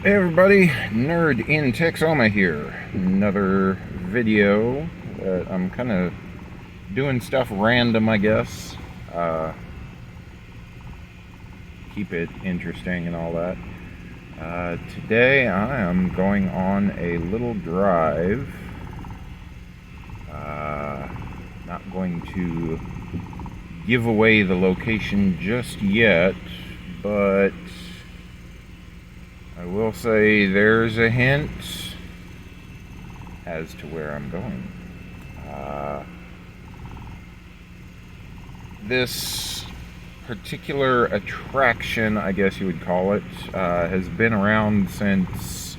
Hey everybody, Nerd in Texoma here. Another video. I'm kind of doing stuff random, I guess. Keep it interesting and all that. Today I am going on a little drive. Not going to give away the location just yet, but I will say there's a hint as to where I'm going. This particular attraction, I guess you would call it, has been around since,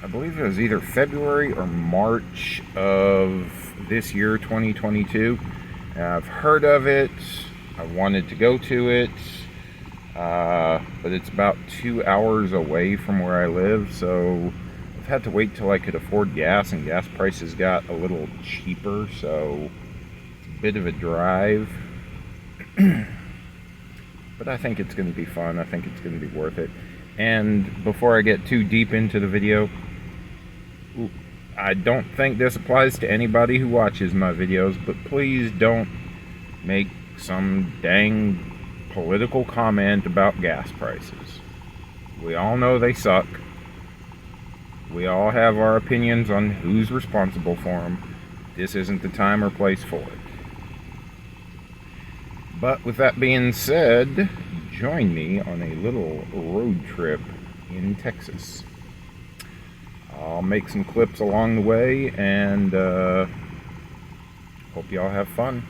I believe it was either February or March of this year, 2022. I've heard of it, I wanted to go to it, but it's about 2 hours away from where I live, so I've had to wait till I could afford gas, and gas prices got a little cheaper, so it's a bit of a drive. But I think it's going to be fun. I think it's going to be worth it. And before I get too deep into the video, I don't think this applies to anybody who watches my videos, but please don't make some dang political comment about gas prices. We all know they suck. We all have our opinions on who's responsible for them. This isn't the time or place for it. But with that being said, join me on a little road trip in Texas. I'll make some clips along the way, and hope y'all have fun.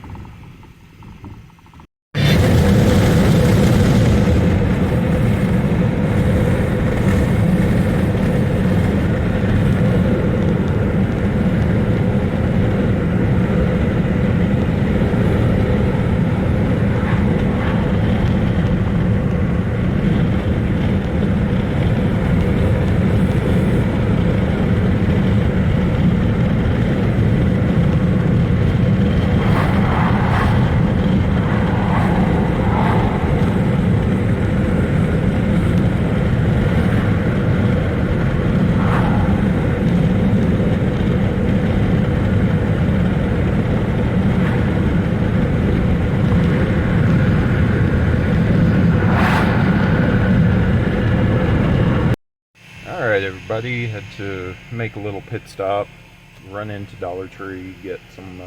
Everybody had to make a little pit stop, run into Dollar Tree, get some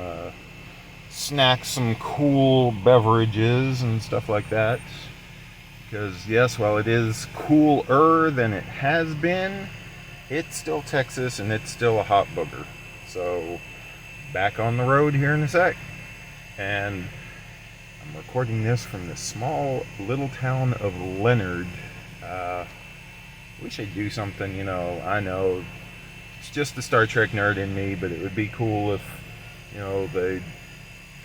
snacks, some cool beverages and stuff like that, because yes, while it is cooler than it has been, it's still Texas and it's still a hot booger. So back on the road here in a sec, and I'm recording this from the small little town of Leonard. Wish I'd do something, you know, I know it's just the Star Trek nerd in me, but it would be cool if, you know, they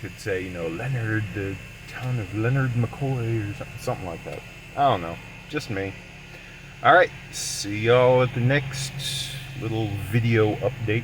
could say, you know, Leonard, the town of Leonard McCoy, or something like that. I don't know, just me. Alright, see y'all at the next little video update.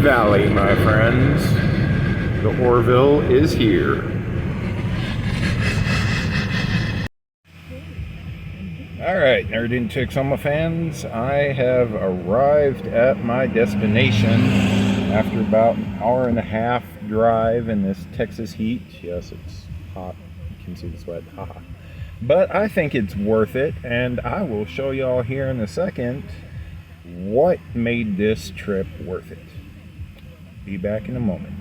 Valley, my friends. The Orville is here. Alright, Nerd in Texoma fans, I have arrived at my destination after about an hour and a half drive in this Texas heat. Yes, it's hot. You can see the sweat. Haha. But I think it's worth it, and I will show y'all here in a second what made this trip worth it. Be back in a moment.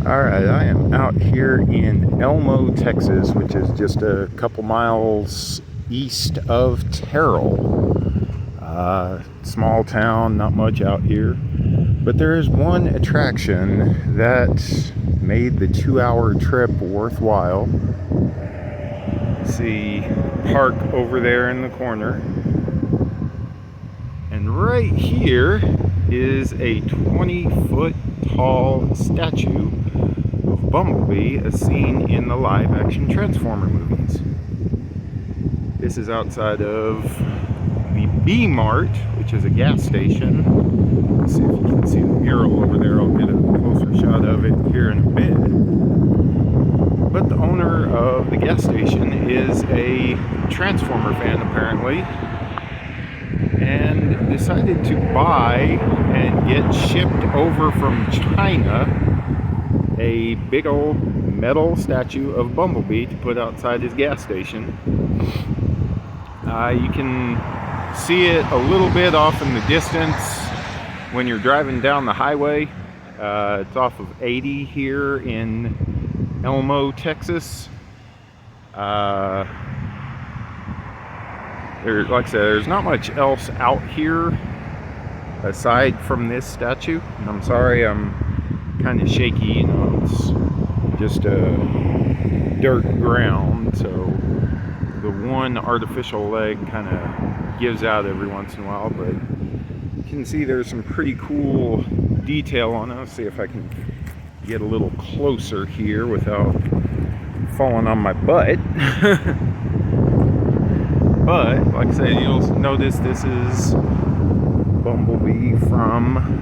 Alright, I am out here in Elmo, Texas, which is just a couple miles east of Terrell. Small town, not much out here. But there is one attraction that made the 2-hour trip worthwhile. See park over there in the corner. And right here is a 20-foot tall statue of Bumblebee as seen in the live-action Transformer movies. This is outside of the B Mart, which is a gas station. Let's see if you can see the mural over there. I'll get a closer shot of it here in a bit. But the owner of the gas station is a Transformer fan, apparently, and decided to buy and get shipped over from China a big old metal statue of Bumblebee to put outside his gas station. You can see it a little bit off in the distance when you're driving down the highway. It's off of 80 here in Elmo, Texas. Like I said, there's not much else out here aside from this statue. And I'm sorry, I'm kind of shaky, you know, it's just a dirt ground, so the one artificial leg kind of gives out every once in a while, but you can see there's some pretty cool detail on it. Let's see if I can get a little closer here without falling on my butt. But like I say, you'll notice this is Bumblebee from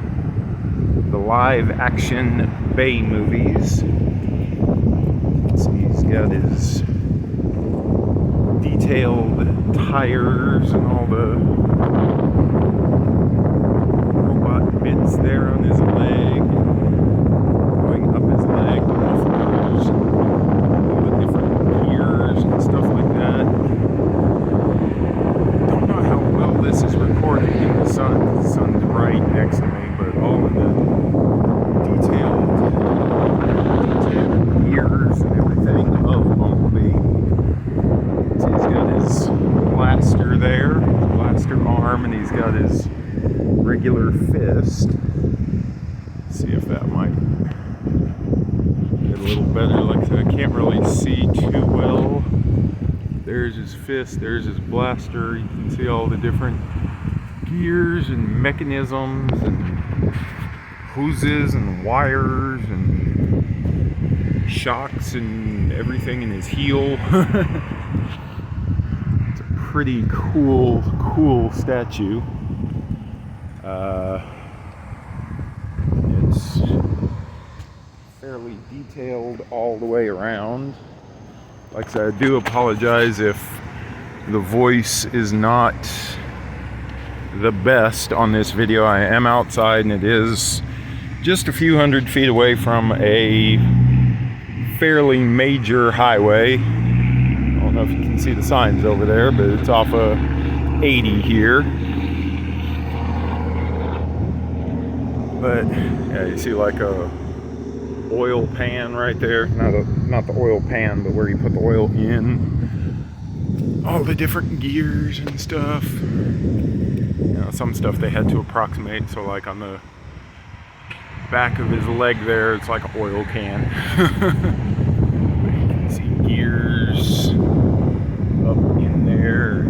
the live action Bay movies. So he's got his detailed tires and all the robot bits there on his leg, going up his leg, the mufflers, all the different gears and stuff like that. Don't know how well this is recording in the sun. The sun's right next to me, but all of the detailed gears and everything of Bumblebee. So he's got his blaster there, blaster arm, and he's got his regular fist. Let's see if that might get a little better. Like I said, I can't really see too well. There's his fist, there's his blaster. You can see all the different gears and mechanisms and hoses and wires and shocks and everything in his heel. It's a pretty cool statue. It's fairly detailed all the way around. Like I said, I do apologize if the voice is not the best on this video. I am outside and it is just a few hundred feet away from a fairly major highway. I don't know if you can see the signs over there, but it's off of 80 here. But yeah, you see like a oil pan right there. Not the oil pan, but where you put the oil in. All the different gears and stuff. You know, some stuff they had to approximate. So like on the back of his leg there, it's like an oil can. But you can see gears up in there.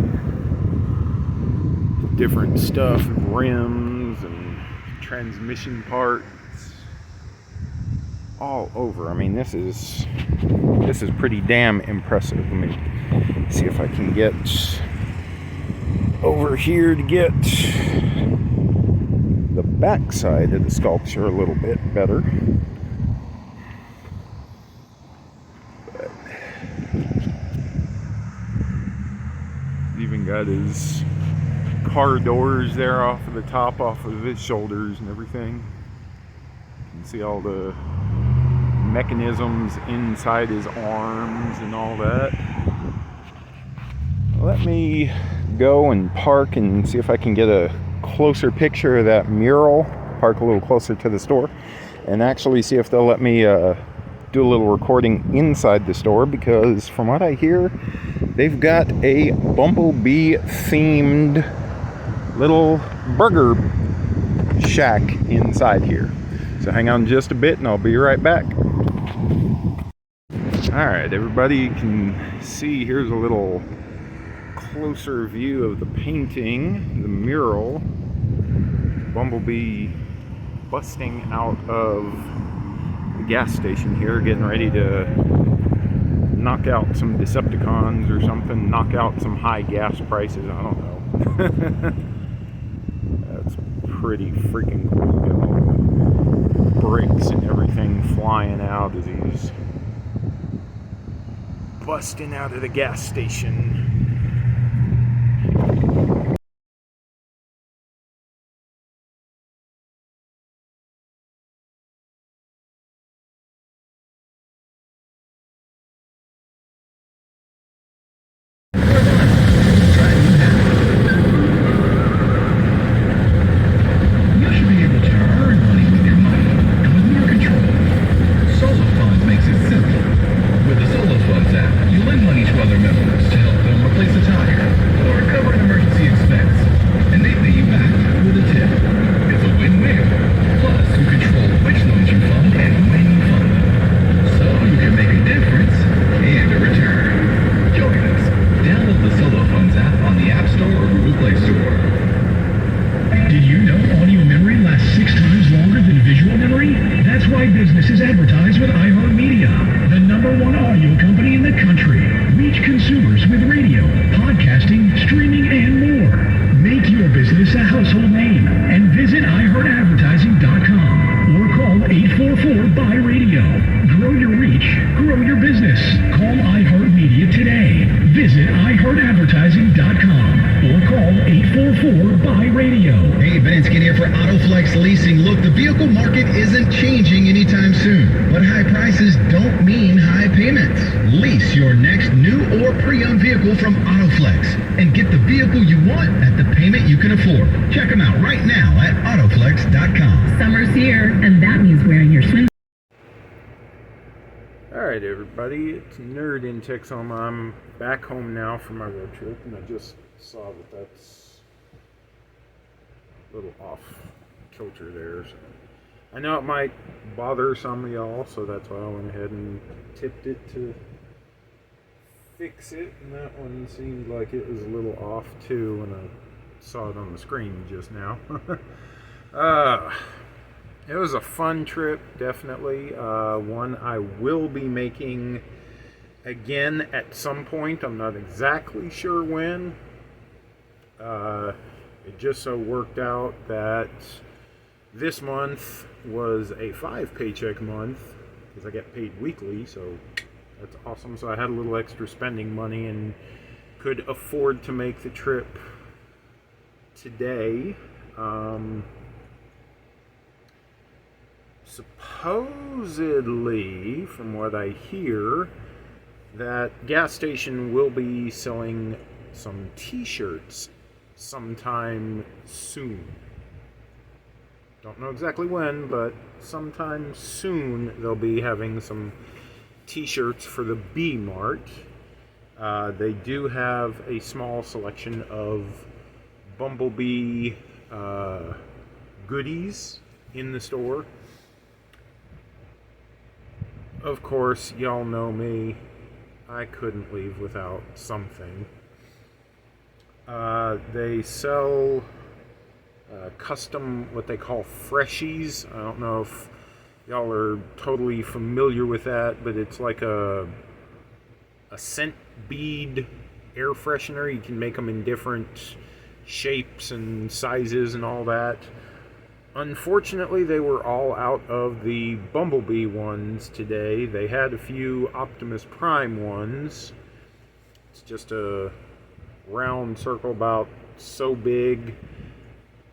Different stuff, rims and transmission parts. All over. I mean, this is pretty damn impressive. Let me see if I can get over here to get the back side of the sculpture a little bit better. But even got his car doors there off of the top, off of his shoulders and everything. You can see all the mechanisms inside his arms and all that. Let me go and park and see if I can get a closer picture of that mural. Park a little closer to the store and actually see if they'll let me do a little recording inside the store, because from what I hear, they've got a Bumblebee themed little burger shack inside here. So hang on just a bit and I'll be right back. Alright everybody, you can see here's a little closer view of the painting, the mural. Bumblebee busting out of the gas station here, getting ready to knock out some Decepticons or something, knock out some high gas prices, I don't know. That's pretty freaking cool. Got all the bricks and everything flying out as he's busting out of the gas station. Businesses advertise with iHeartMedia, the #1 audio company in the country. Reach consumers with radio, podcasting, streaming, and more. Make your business a household name and visit iHeartAdvertising.com or call 844-BUY-RADIO. Grow your reach, grow your business. Call iHeartMedia today. Visit iHeartAdvertising.com or call 844-BUY-RADIO. Hey, Benskin here for AutoFlex Leasing. Look, the vehicle market isn't changing anytime soon, but high prices don't mean high payments. Lease your next new or pre-owned vehicle from AutoFlex and get the vehicle you want at the payment you can afford. Check them out right now at AutoFlex.com. Summer's here, and that means wearing your swim. Alright everybody, it's Nerd in Texoma. I'm back home now from my road trip, and I just saw that that's a little off kilter there. So I know it might bother some of y'all, so that's why I went ahead and tipped it to fix it, and that one seemed like it was a little off too when I saw it on the screen just now. It was a fun trip, definitely. One I will be making again at some point. I'm not exactly sure when. It just so worked out that this month was a 5-paycheck month because I get paid weekly, so that's awesome. So I had a little extra spending money and could afford to make the trip today. Supposedly, from what I hear, that gas station will be selling some t-shirts sometime soon. Don't know exactly when, but sometime soon they'll be having some t-shirts for the B Mart. They do have a small selection of Bumblebee goodies in the store. Of course, y'all know me. I couldn't leave without something. They sell custom, what they call freshies. I don't know if y'all are totally familiar with that, but it's like a scent bead air freshener. You can make them in different shapes and sizes and all that. Unfortunately, they were all out of the Bumblebee ones today. They had a few Optimus Prime ones. It's just a round circle about so big.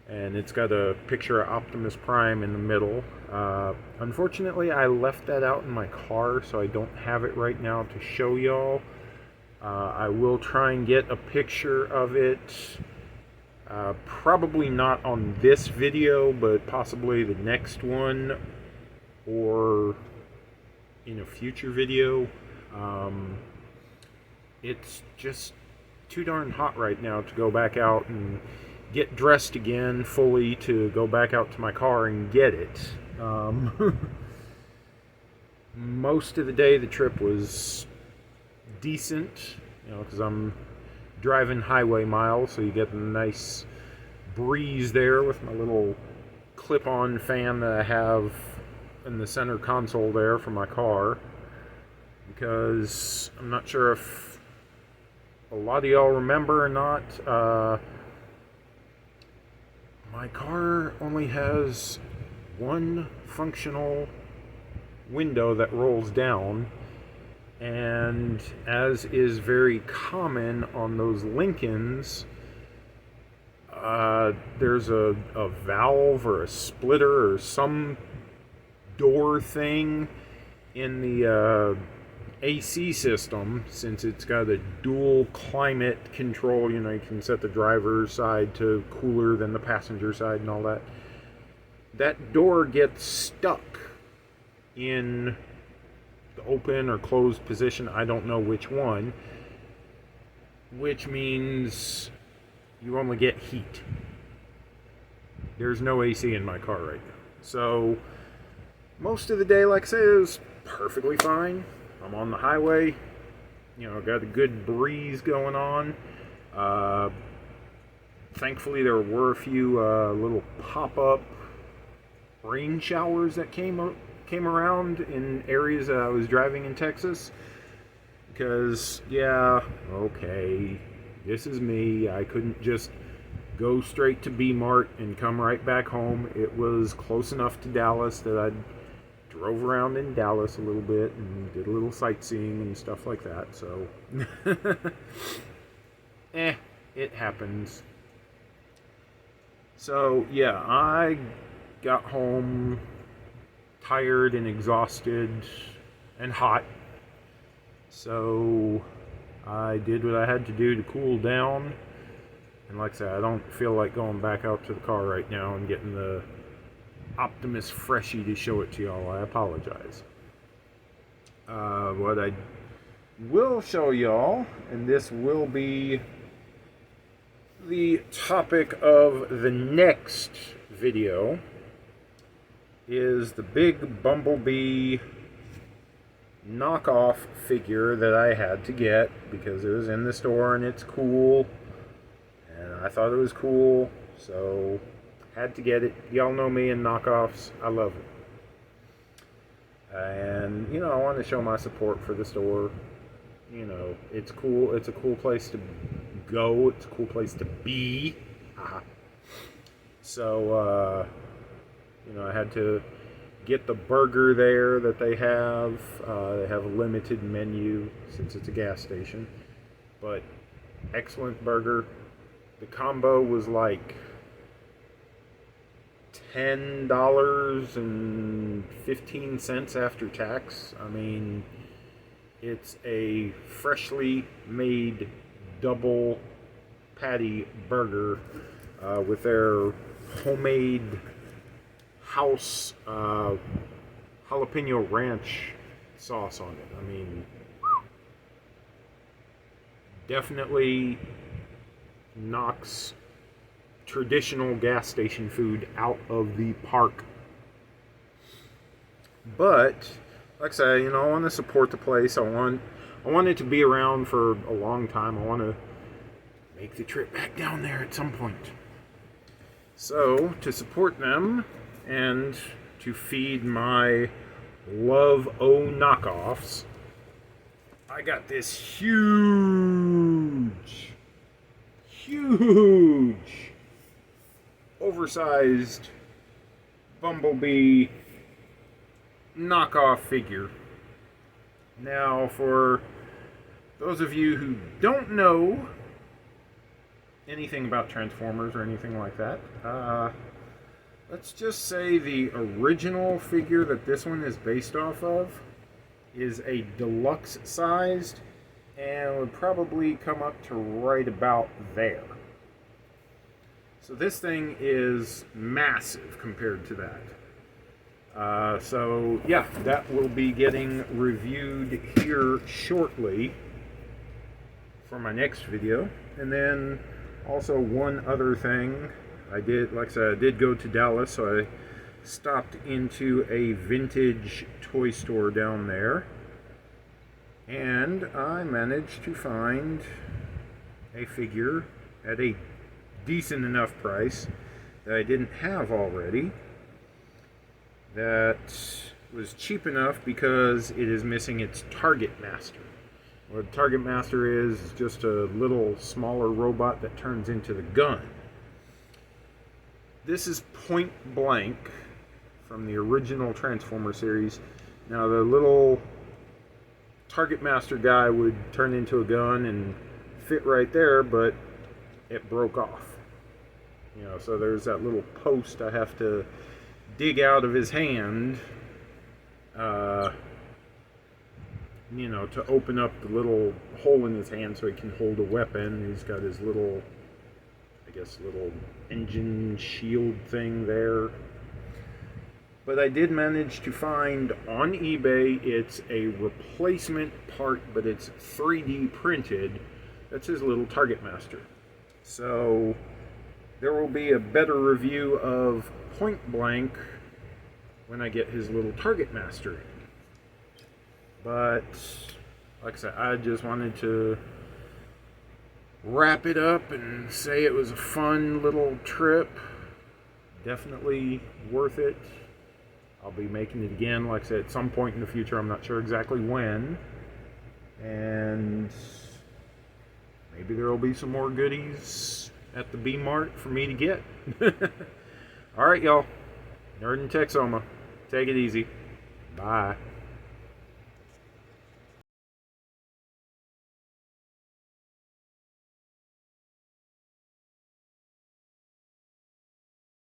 and it's got a picture of Optimus Prime in the middle. Unfortunately, I left that out in my car, so I don't have it right now to show y'all. I will try and get a picture of it. Probably not on this video, but possibly the next one, or in a future video. It's just too darn hot right now to go back out and get dressed again fully to go back out to my car and get it. Most of the day the trip was decent, you know, because I'm driving highway miles, so you get a nice breeze there with my little clip-on fan that I have in the center console there for my car. Because I'm not sure if a lot of y'all remember or not, my car only has one functional window that rolls down, and as is very common on those Lincolns, there's a valve or a splitter or some door thing in the AC system, since it's got a dual climate control. You know, you can set the driver's side to cooler than the passenger side and all that. That door gets stuck in the open or closed position, I don't know which one, which means you only get heat. There's no AC in my car right now. So most of the day, like I say, it was perfectly fine. I'm on the highway, you know, got a good breeze going on. Thankfully, there were a few little pop-up rain showers that came around in areas that I was driving in Texas. Because, yeah, okay, this is me. I couldn't just go straight to B-Mart and come right back home. It was close enough to Dallas that I drove around in Dallas a little bit and did a little sightseeing and stuff like that. So, it happens. So, yeah, I got home tired and exhausted and hot. So I did what I had to do to cool down. And like I said, I don't feel like going back out to the car right now and getting the Optimus Freshie to show it to y'all. I apologize. What I will show y'all, and this will be the topic of the next video, is the big Bumblebee knockoff figure that I had to get because it was in the store and it's cool and I thought it was cool, so had to get it. Y'all know me and knockoffs, I love it. And you know, I want to show my support for the store. You know, it's cool. It's a cool place to go. It's a cool place to be. So you know, I had to get the burger there that they have. They have a limited menu since it's a gas station, but excellent burger. The combo was like $10.15 after tax. I mean, it's a freshly made double patty burger with their homemade house jalapeno ranch sauce on it. I mean, definitely knocks traditional gas station food out of the park. But like I say, you know, I want to support the place. I want it to be around for a long time. I want to make the trip back down there at some point. So to support them and to feed my love knockoffs, I got this huge oversized Bumblebee knockoff figure. Now, for those of you who don't know, anything about Transformers or anything like that. Let's just say the original figure that this one is based off of is a deluxe sized and would probably come up to right about there. So this thing is massive compared to that. So yeah, that will be getting reviewed here shortly for my next video. And then also one other thing, like I said, I did go to Dallas, so I stopped into a vintage toy store down there, and I managed to find a figure at a decent enough price that I didn't have already, that was cheap enough because it is missing its Target Master. What a Target Master is just a little smaller robot that turns into the gun. This is Point Blank from the original Transformer series. Now the little Target Master guy would turn into a gun and fit right there, but it broke off. You know, so there's that little post I have to dig out of his hand, you know, to open up the little hole in his hand so he can hold a weapon. He's got his little, I guess, little engine shield thing there. But I did manage to find on eBay, it's a replacement part, but it's 3D printed. That's his little Target Master. So there will be a better review of Point Blank when I get his little Target Master in. But like I said, I just wanted to wrap it up and say it was a fun little trip. Definitely worth it. I'll be making it again, like I said, at some point in the future. I'm not sure exactly when. And maybe there will be some more goodies at the B-Mart for me to get. Alright, y'all. Nerd in Texoma. Take it easy. Bye.